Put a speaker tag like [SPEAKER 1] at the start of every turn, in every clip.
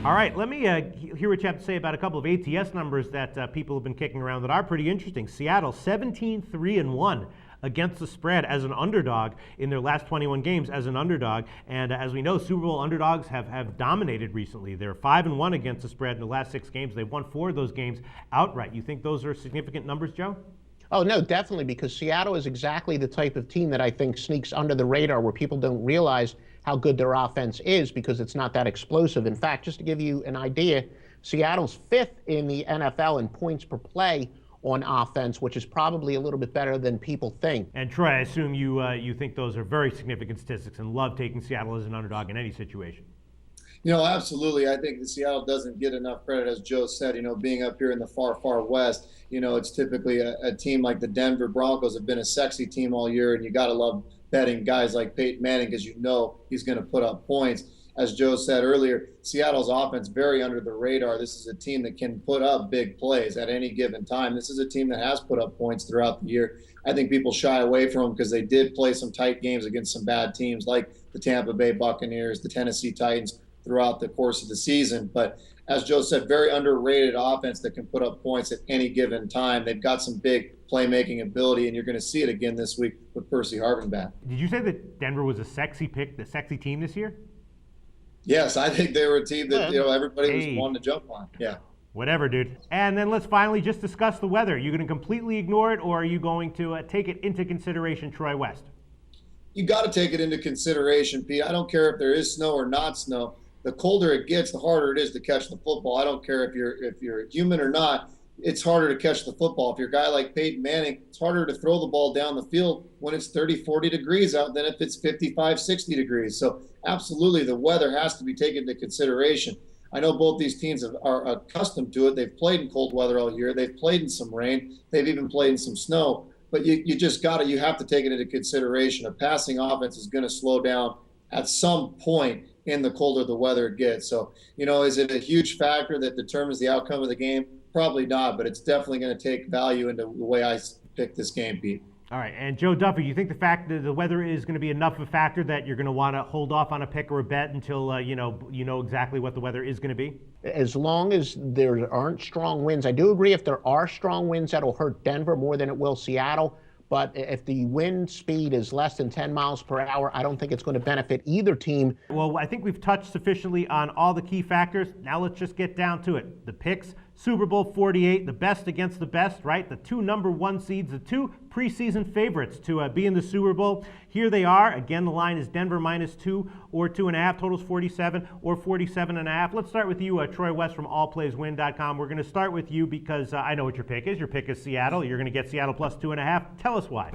[SPEAKER 1] All right, let me hear what you have to say about a couple of ATS numbers that people have been kicking around that are pretty interesting. Seattle, 17-3-1 against the spread as an underdog in their last 21 games as an underdog. And as we know, Super Bowl underdogs have dominated recently. They're 5-1 against the spread in the last 6 games. They've won 4 of those games outright. You think those are significant numbers, Joe?
[SPEAKER 2] Oh, no, definitely, because Seattle is exactly the type of team that I think sneaks under the radar where people don't realize how good their offense is because it's not that explosive. In fact, just to give you an idea, Seattle's 5th in the NFL in points per play on offense, which is probably a little bit better than people think.
[SPEAKER 1] And Troy, I assume you think those are very significant statistics and love taking Seattle as an underdog in any situation.
[SPEAKER 3] Absolutely. I think that Seattle doesn't get enough credit, as Joe said, being up here in the far, far west. It's typically a team like the Denver Broncos have been a sexy team all year, and you got to love betting guys like Peyton Manning because he's going to put up points. As Joe said earlier, Seattle's offense very under the radar. This is a team that can put up big plays at any given time. This is a team that has put up points throughout the year. I think people shy away from them because they did play some tight games against some bad teams like the Tampa Bay Buccaneers, the Tennessee Titans throughout the course of the season. But as Joe said, very underrated offense that can put up points at any given time. They've got some big playmaking ability, and you're going to see it again this week with Percy Harvin back.
[SPEAKER 1] Did you say that Denver was a sexy pick, the sexy team this year?
[SPEAKER 3] Yes, I think they were a team that everybody was wanting to jump on. Yeah.
[SPEAKER 1] Whatever, dude. And then let's finally just discuss the weather. Are you going to completely ignore it, or are you going to take it into consideration, Troy West?
[SPEAKER 3] You got to take it into consideration, Pete. I don't care if there is snow or not snow. The colder it gets, the harder it is to catch the football. I don't care if you're human or not. It's harder to catch the football. If you're a guy like Peyton Manning, it's harder to throw the ball down the field when it's 30, 40 degrees out than if it's 55, 60 degrees. So absolutely, the weather has to be taken into consideration. I know both these teams are accustomed to it. They've played in cold weather all year. They've played in some rain. They've even played in some snow. But you have to take it into consideration. A passing offense is going to slow down at some point in the colder the weather gets. So, is it a huge factor that determines the outcome of the game? Probably not, but it's definitely going to take value into the way I pick this game, Pete.
[SPEAKER 1] All right, and Joe Duffy, you think the fact that the weather is going to be enough of a factor that you're going to want to hold off on a pick or a bet until you know exactly what the weather is going to be?
[SPEAKER 2] As long as there aren't strong winds. I do agree if there are strong winds, that'll hurt Denver more than it will Seattle. But if the wind speed is less than 10 miles per hour, I don't think it's going to benefit either team.
[SPEAKER 1] Well, I think we've touched sufficiently on all the key factors. Now let's just get down to it. The picks, Super Bowl 48, the best against the best, right? The 2 number 1 seeds, the 2 preseason favorites to be in the Super Bowl. Here they are. Again, the line is Denver -2 or 2.5. Totals 47 or 47.5. Let's start with you, Troy West from allplayswin.com. We're going to start with you because I know what your pick is. Your pick is Seattle. You're going to get Seattle plus 2.5. Tell us why.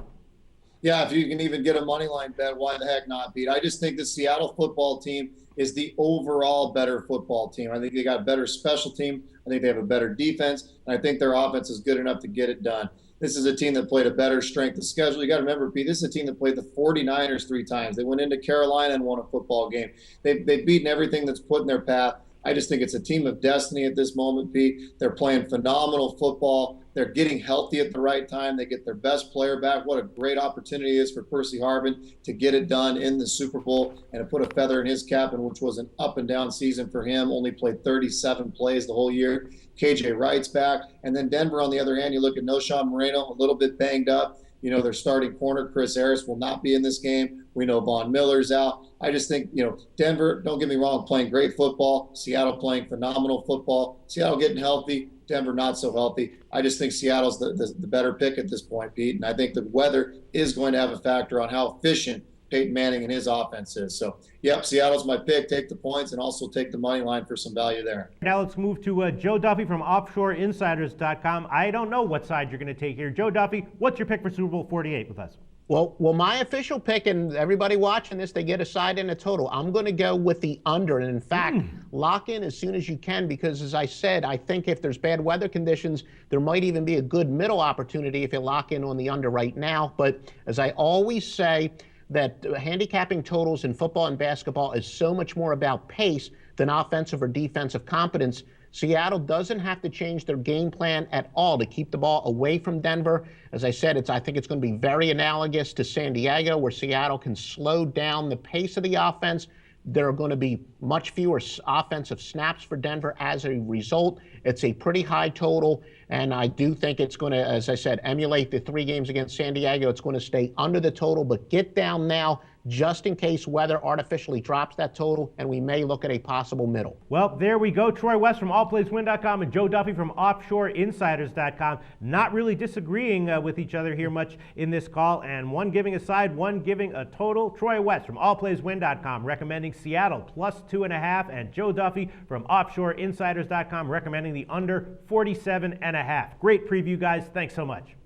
[SPEAKER 3] Yeah, if you can even get a money line bet, why the heck not, Pete? I just think the Seattle football team is the overall better football team. I think they got a better special team. I think they have a better defense, and I think their offense is good enough to get it done. This is a team that played a better strength of schedule. You got to remember, Pete, this is a team that played the 49ers 3 times. They went into Carolina and won a football game. They've beaten everything that's put in their path. I just think it's a team of destiny at this moment, Pete. They're playing phenomenal football. They're getting healthy at the right time. They get their best player back. What a great opportunity it is for Percy Harvin to get it done in the Super Bowl and to put a feather in his cap, and which was an up and down season for him. Only played 37 plays the whole year. KJ Wright's back. And then Denver, on the other hand, you look at Noshawn Moreno, a little bit banged up. Their starting corner, Chris Harris, will not be in this game. We know Von Miller's out. I just think, Denver, don't get me wrong, playing great football. Seattle playing phenomenal football. Seattle getting healthy. Denver not so healthy. I just think Seattle's the better pick at this point, Pete. And I think the weather is going to have a factor on how efficient Peyton Manning and his offense is. So, yep, Seattle's my pick. Take the points and also take the money line for some value there.
[SPEAKER 1] Now let's move to Joe Duffy from offshoreinsiders.com. I don't know what side you're going to take here. Joe Duffy, what's your pick for Super Bowl 48 with us?
[SPEAKER 2] Well, my official pick, and everybody watching this, they get a side and a total. I'm going to go with the under, and in fact, lock in as soon as you can because, as I said, I think if there's bad weather conditions, there might even be a good middle opportunity if you lock in on the under right now. But as I always say, that handicapping totals in football and basketball is so much more about pace than offensive or defensive competence. Seattle doesn't have to change their game plan at all to keep the ball away from Denver. As I said, I think it's going to be very analogous to San Diego, where Seattle can slow down the pace of the offense. They're going to be much fewer offensive snaps for Denver as a result. It's a pretty high total, and I do think it's going to, as I said, emulate the 3 games against San Diego. It's going to stay under the total, but get down now just in case weather artificially drops that total, and we may look at a possible middle.
[SPEAKER 1] Well, there we go. Troy West from allplayswin.com and Joe Duffy from offshoreinsiders.com. Not really disagreeing with each other here much in this call, and one giving a side, one giving a total. Troy West from allplayswin.com recommending Seattle plus 2.5, and Joe Duffy from offshoreinsiders.com recommending the under 47.5. Great preview, guys. Thanks so much.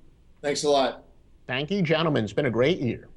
[SPEAKER 3] Thanks a lot.
[SPEAKER 2] Thank you, gentlemen. It's been a great year.